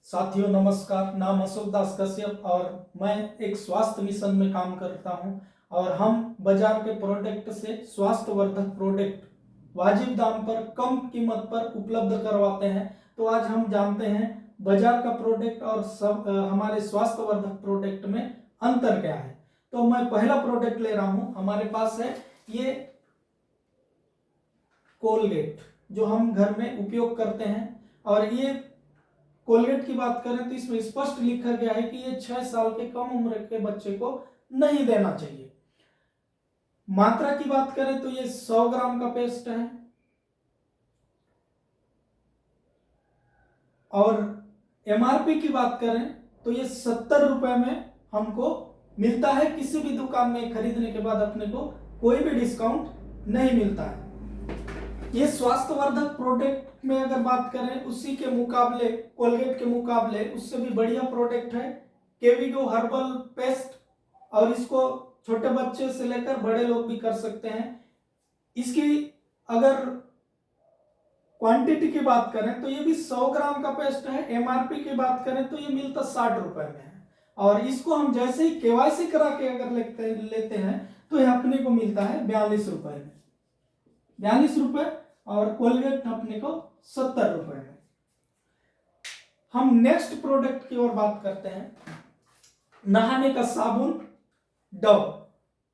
साथियों नमस्कार। नाम अशोक दास कश्यप और मैं एक स्वास्थ्य मिशन में काम करता हूं और हम बाजार के प्रोडक्ट से स्वास्थ्यवर्धक प्रोडक्ट वाजिब दाम पर कम कीमत पर उपलब्ध करवाते हैं। तो आज हम जानते हैं बाजार का प्रोडक्ट और सब हमारे स्वास्थ्यवर्धक प्रोडक्ट में अंतर क्या है। तो मैं पहला प्रोडक्ट ले रहा हूं, हमारे पास है ये कोलगेट जो हम घर में उपयोग करते हैं। और ये कोलगेट की बात करें तो इसमें स्पष्ट लिखा गया है कि ये 6 साल के कम उम्र के बच्चे को नहीं देना चाहिए। मात्रा की बात करें तो ये 100 ग्राम का पेस्ट है और एमआरपी की बात करें तो ये 70 रुपए में हमको मिलता है। किसी भी दुकान में खरीदने के बाद अपने को कोई भी डिस्काउंट नहीं मिलता है। ये स्वास्थ्यवर्धक प्रोडक्ट में अगर बात करें उसी के मुकाबले, कोलगेट के मुकाबले उससे भी बढ़िया प्रोडक्ट है केविगो हर्बल पेस्ट और इसको छोटे बच्चे से लेकर बड़े लोग भी कर सकते हैं। इसकी अगर क्वांटिटी की बात करें तो ये भी 100 ग्राम का पेस्ट है। एमआरपी की बात करें तो ये मिलता 60 रुपए में है और इसको हम जैसे ही केवाईसी करा के अगर लेते हैं तो ये अपने को मिलता है 42 रुपए में, 42 रुपए और कोलगेट अपने को 70 रुपए में। हम नेक्स्ट प्रोडक्ट की ओर बात करते हैं। नहाने का साबुन डव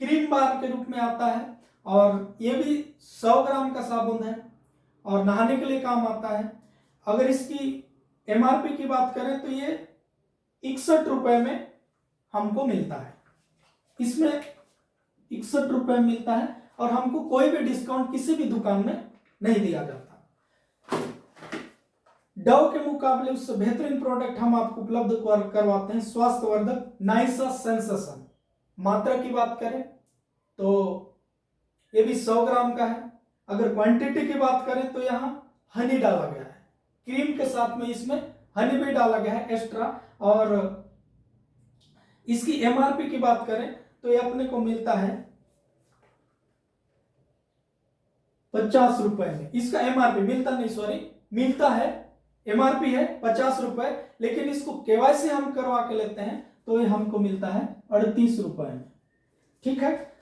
क्रीम बार के रूप में आता है और ये भी 100 ग्राम का साबुन है और नहाने के लिए काम आता है। अगर इसकी एमआरपी की बात करें तो ये 61 रुपए में हमको मिलता है। इसमें 61 रुपए मिलता है और हमको कोई भी डिस्काउंट किसी भी दुकान में नहीं दिया जाता। डव के मुकाबले उससे बेहतरीन प्रोडक्ट हम आपको उपलब्ध करवाते हैं स्वास्थ्यवर्धक नाइसा सेंसेशन। मात्रा की बात करें तो ये भी 100 ग्राम का है। अगर क्वांटिटी की बात करें तो यहाँ हनी डाला गया है, क्रीम के साथ में इसमें हनी भी डाला गया है एक्स्ट्रा। और इसकी एमआरपी की बात करें तो ये अपने को मिलता है 50 रुपए में। इसका एमआरपी मिलता है एमआरपी है 50 रुपए, लेकिन इसको केवाईसी हम करवा के लेते हैं तो ये हमको मिलता है 38 रुपए में। ठीक है,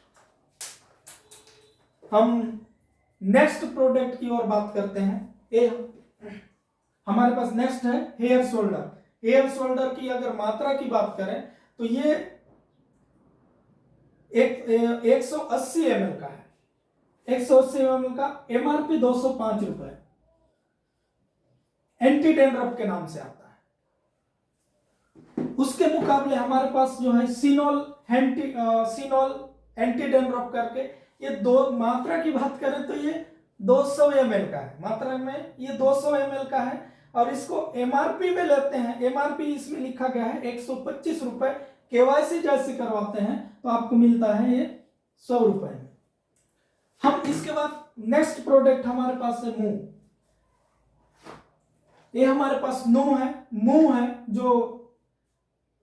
हम नेक्स्ट प्रोडक्ट की ओर बात करते हैं। ये हमारे पास नेक्स्ट है हेयर शोल्डर। हेयर शोल्डर की अगर मात्रा की बात करें तो ये 180 ml का है। 180 ml का एमआरपी 205 रुपए, एंटी डैंड्रफ के नाम से आता है। उसके मुकाबले हमारे पास जो है सिनोल एंटी डैंड्रफ करके ये दो मात्रा की बात करें तो ये 200 ml का है। मात्रा में ये 200 ml का है और इसको एमआरपी में लेते हैं। एमआरपी इसमें लिखा गया है 125 रुपए। केवाईसी जैसे करवाते हैं तो आपको मिलता है ये 100 रुपए में। हम इसके बाद नेक्स्ट प्रोडक्ट हमारे पास है मुंह। ये हमारे पास मुंह है जो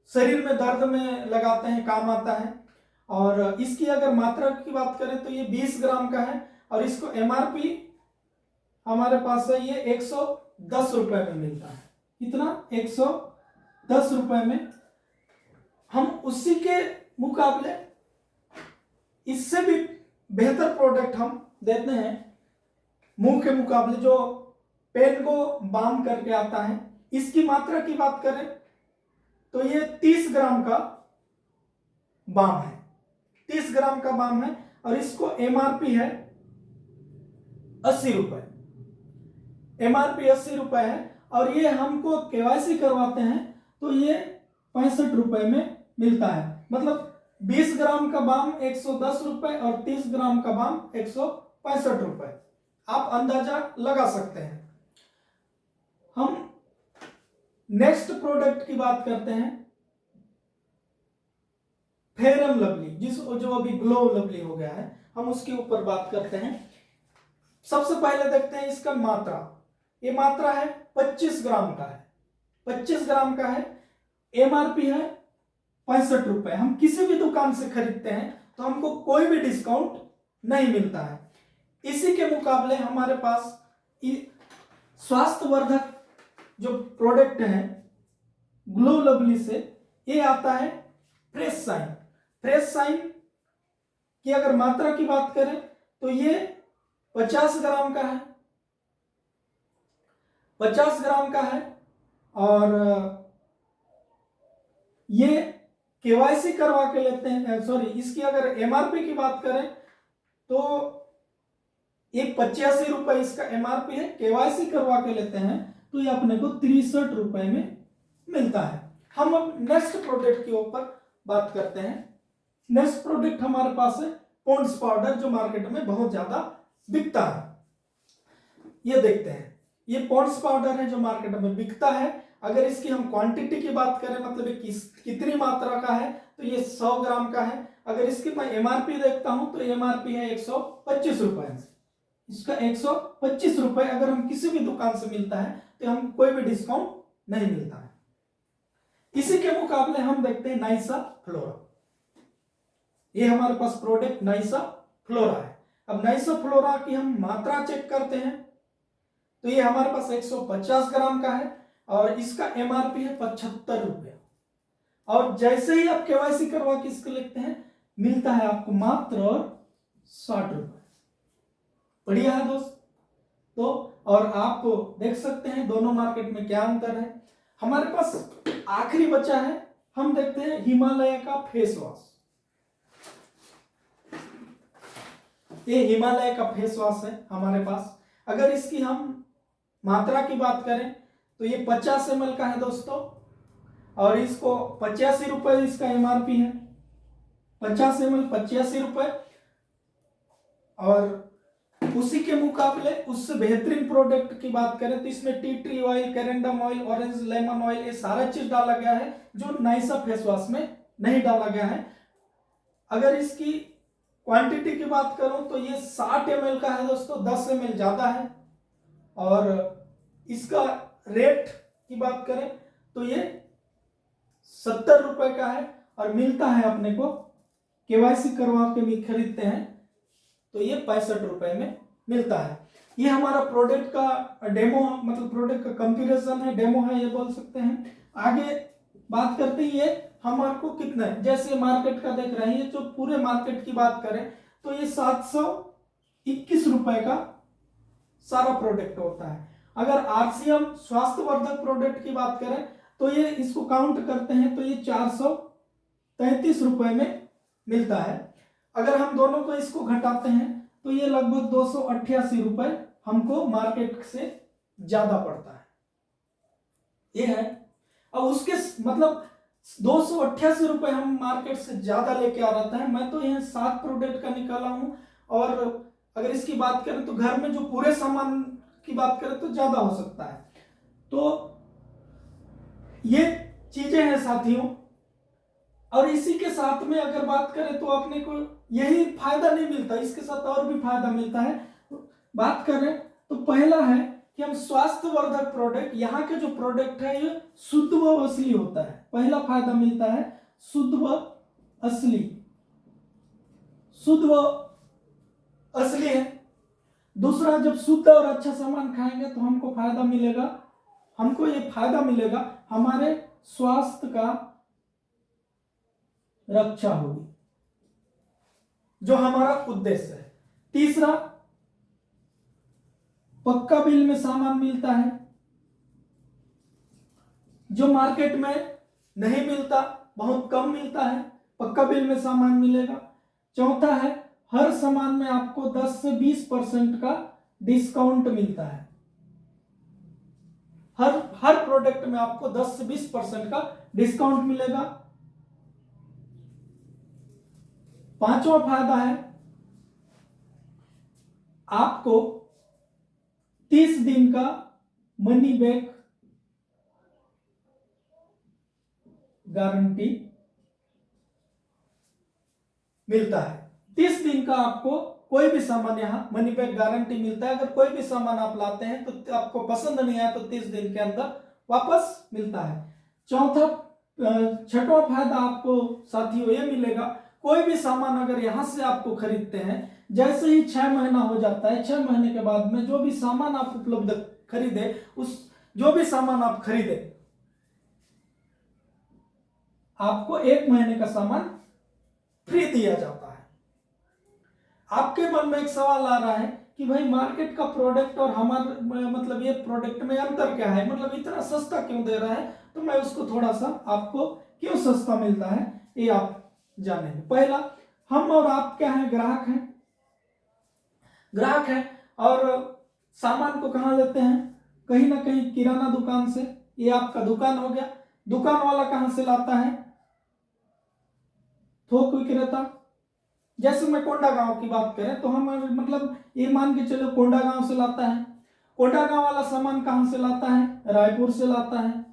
शरीर में दर्द में लगाते हैं, काम आता है। और इसकी अगर मात्रा की बात करें तो ये 20 ग्राम का है और इसको एमआरपी हमारे पास है ये 110 रुपए में मिलता है। कितना? 110 रुपए में। हम उसी के मुकाबले इससे भी बेहतर प्रोडक्ट हम देते हैं मुंह के मुकाबले, जो पेन को बाम करके आता है। इसकी मात्रा की बात करें तो ये 30 ग्राम का बाम है, 30 ग्राम का बाम है और इसको एमआरपी है 80 रुपए। एमआरपी 80 रुपए है और ये हमको केवाईसी करवाते हैं तो ये 65 रुपए में मिलता है। मतलब 20 ग्राम का बाम 110 रुपए और 30 ग्राम का बाम 165 रुपए। आप अंदाजा लगा सकते हैं। हम नेक्स्ट प्रोडक्ट की बात करते हैं फेयर एंड लवली, जो अभी ग्लो लवली हो गया है, हम उसके ऊपर बात करते हैं। सबसे पहले देखते हैं इसका मात्रा। ये मात्रा है 25 ग्राम का है, 25 ग्राम का है। एमआरपी है 65 रुपए। हम किसी भी दुकान से खरीदते हैं तो हमको कोई भी डिस्काउंट नहीं मिलता है। इसी के मुकाबले हमारे पास स्वास्थ्यवर्धक जो प्रोडक्ट है ग्लो लवली से। ये आता है फ्रेश साइन। फ्रेश साइन की अगर मात्रा की बात करें तो ये 50 ग्राम का है, 50 ग्राम का है। और ये केवाईसी करवा के लेते हैं, सॉरी इसकी अगर एमआरपी की बात करें तो ये 85 रुपए इसका एमआरपी है। केवाईसी करवा के लेते हैं तो ये अपने को 63 रुपए में मिलता है। हम अब नेक्स्ट प्रोडक्ट के ऊपर बात करते हैं। नेक्स्ट प्रोडक्ट हमारे पास है पॉन्ड्स पाउडर, जो मार्केट में बहुत ज्यादा बिकता है। ये देखते हैं, ये पॉन्ड्स पाउडर है जो मार्केट में बिकता है। अगर इसकी हम क्वांटिटी की बात करें, मतलब कितनी मात्रा का है, तो ये 100 ग्राम का है। अगर इसकी मैं एमआरपी देखता हूं तो एमआरपी है 125 रुपए। इसका 125 रुपए अगर हम किसी भी दुकान से मिलता है तो हम कोई भी डिस्काउंट नहीं मिलता है। इसी के मुकाबले हम देखते हैं नाइसा फ्लोरा। ये हमारे पास प्रोडक्ट नाइसा फ्लोरा है। अब नाइसा फ्लोरा की हम मात्रा चेक करते हैं तो ये हमारे पास 150 ग्राम का है और इसका एमआरपी है 75 रुपया। और जैसे ही आप केवाईसी करवा के इसको लिखते हैं, मिलता है आपको मात्र 60 रुपए। बढ़िया है दोस्त। तो और आप देख सकते हैं दोनों मार्केट में क्या अंतर है। हमारे पास आखिरी बचा है, हम देखते हैं हिमालय का फेस वॉश। ये हिमालय का फेस वॉश है हमारे पास। अगर इसकी हम मात्रा की बात करें तो ये 50 ml का है दोस्तों, और इसको 85 रुपए इसका एमआरपी है। 50 ml 85 रुपए। और उसी के मुकाबले उससे बेहतरीन प्रोडक्ट की बात करें तो इसमें टी ट्री ऑयल, कैरेंडम ऑयल, ऑरेंज लेमन ऑयल, ये सारा चीज डाला गया है जो नाइसा फेस वॉश में नहीं डाला गया है। अगर इसकी क्वांटिटी की बात करूं तो ये 60 ml का है दोस्तों, 10 ml ज्यादा है। और इसका रेट की बात करें तो ये 70 रुपए का है और मिलता है अपने को, केवाईसी करवा के भी खरीदते हैं तो ये 65 रुपए में मिलता है। ये हमारा प्रोडक्ट का डेमो, मतलब प्रोडक्ट का कंपैरिजन है, डेमो है ये बोल सकते हैं। आगे बात करते ही ये हमारे को कितना है, जैसे मार्केट का देख रहे हैं, ये जो पूरे मार्केट की बात करें तो ये 721 रुपए का सारा प्रोडक्ट होता है। अगर आरसीएम स्वास्थ्यवर्धक प्रोडक्ट की बात करें तो ये इसको काउंट करते हैं तो ये 433 रुपए में मिलता है। अगर हम दोनों को इसको घटाते हैं तो ये लगभग 288 रुपए हमको मार्केट से ज्यादा पड़ता है। ये है। अब उसके मतलब 288 रुपए हम मार्केट से ज्यादा लेके आ रहा है। मैं तो यहाँ 7 प्रोडक्ट का निकाला हूं, और अगर इसकी बात करें तो घर में जो पूरे सामान की बात करें तो ज्यादा हो सकता है। तो ये चीजें हैं साथियों। और इसी के साथ में अगर बात करें तो अपने को यही फायदा नहीं मिलता, इसके साथ और भी फायदा मिलता है। बात करें तो पहला है कि हम स्वास्थ्यवर्धक प्रोडक्ट, यहाँ के जो प्रोडक्ट है ये शुद्ध व असली होता है। पहला फायदा मिलता है शुद्ध व असली, शुद्ध व असली है। दूसरा, जब शुद्ध और अच्छा सामान खाएंगे तो हमको फायदा मिलेगा, हमको ये फायदा मिलेगा, हमारे स्वास्थ्य का रक्षा होगी, जो हमारा उद्देश्य है। तीसरा, पक्का बिल में सामान मिलता है जो मार्केट में नहीं मिलता, बहुत कम मिलता है, पक्का बिल में सामान मिलेगा। चौथा है, हर सामान में आपको 10 से 20% का डिस्काउंट मिलता है। हर प्रोडक्ट में आपको 10 से 20% का डिस्काउंट मिलेगा। पांचवा फायदा है, आपको 30 दिन का मनी बैक गारंटी मिलता है। 30 दिन का आपको कोई भी सामान यहाँ मनी बैक गारंटी मिलता है। अगर कोई भी सामान आप लाते हैं तो आपको पसंद नहीं आया तो 30 दिन के अंदर वापस मिलता है। छठवां फायदा आपको साथियों ये मिलेगा, कोई भी सामान अगर यहां से आपको खरीदते हैं, जैसे ही 6 महीना हो जाता है, 6 महीने के बाद में जो भी सामान आप उपलब्ध खरीदे, उस जो भी सामान आप खरीदे आपको 1 महीने का सामान फ्री दिया जाता है। आपके मन में एक सवाल आ रहा है कि भाई मार्केट का प्रोडक्ट और हमारे मतलब ये प्रोडक्ट में अंतर क्या है, मतलब इतना सस्ता क्यों दे रहा है, तो मैं उसको थोड़ा सा आपको क्यों सस्ता मिलता है ये आप जानेंगे। पहला, हम और आप क्या है, ग्राहक हैं। ग्राहक है और सामान को कहाँ लेते हैं, कहीं ना कहीं किराना दुकान से। ये आपका दुकान हो गया। दुकान वाला कहाँ से लाता है, थोक विक्रेता। जैसे मैं कोंडा गांव की बात करें तो हम मतलब ये मान के चलो कोंडा गांव से लाता है। कोंडा गांव वाला सामान कहाँ से लाता है, रायपुर से लाता है।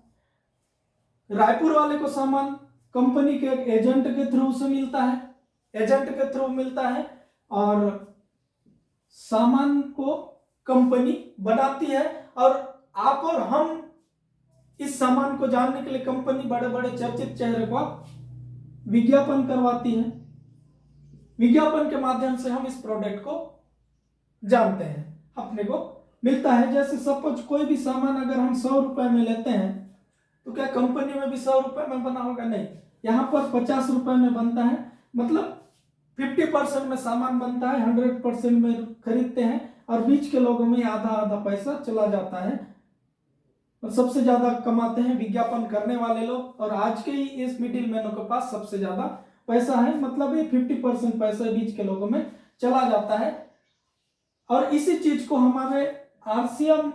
रायपुर वाले को सामान कंपनी के एक एजेंट के थ्रू से मिलता है, एजेंट के थ्रू मिलता है, और सामान को कंपनी बनाती है। और आप और हम इस सामान को जानने के लिए कंपनी बड़े बड़े चर्चित चेहरे को विज्ञापन करवाती है। विज्ञापन के माध्यम से हम इस प्रोडक्ट को जानते हैं, अपने को मिलता है। जैसे सपोज कोई भी सामान अगर हम 100 रुपए में लेते हैं तो क्या कंपनी में भी 100 रुपए में बना होगा, नहीं, यहाँ पर 50 रुपए में बनता है। मतलब 50% में सामान बनता है, 100% में खरीदते हैं, और बीच के लोगों में आधा आधा पैसा चला जाता है। और सबसे ज्यादा कमाते हैं विज्ञापन करने वाले लोग, और आज के इस मिडिल मैनों के पास सबसे ज्यादा पैसा है। मतलब ये 50% पैसा बीच के लोगों में चला जाता है। और इसी चीज को हमारे आरसीएम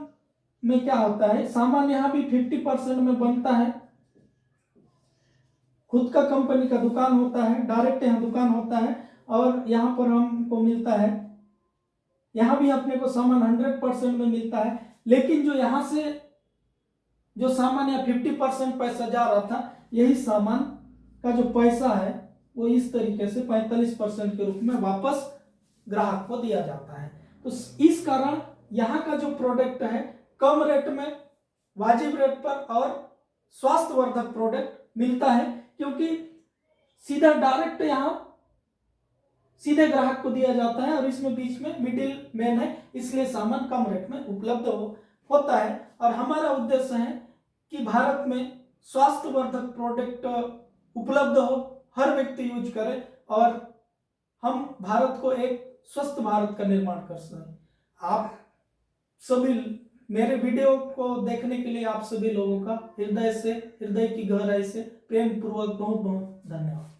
में क्या होता है, सामान यहाँ भी 50% में बनता है। खुद का कंपनी का दुकान होता है, डायरेक्ट यहाँ दुकान होता है, और यहाँ पर हमको मिलता है, यहाँ भी अपने को सामान 100% में मिलता है। लेकिन जो यहाँ से जो सामान या 50% पैसा जा रहा था, यही सामान का जो पैसा है वो इस तरीके से 45% के रूप में वापस ग्राहक को दिया जाता है। तो इस कारण यहाँ का जो प्रोडक्ट है कम रेट में, वाजिब रेट पर और स्वास्थ्यवर्धक प्रोडक्ट मिलता है, क्योंकि सीधा डायरेक्ट यहाँ सीधे ग्राहक को दिया जाता है, और इसमें बीच में मिडिल मैन है, इसलिए सामान कम रेट में उपलब्ध होता है। और हमारा उद्देश्य है कि भारत में स्वास्थ्यवर्धक प्रोडक्ट उपलब्ध हो, हर व्यक्ति यूज करे, और हम भारत को एक स्वस्थ भारत का निर्माण कर सकें। आप सभी मेरे वीडियो को देखने के लिए आप सभी लोगों का हृदय की गहराई से प्रेम पूर्वक बहुत बहुत धन्यवाद।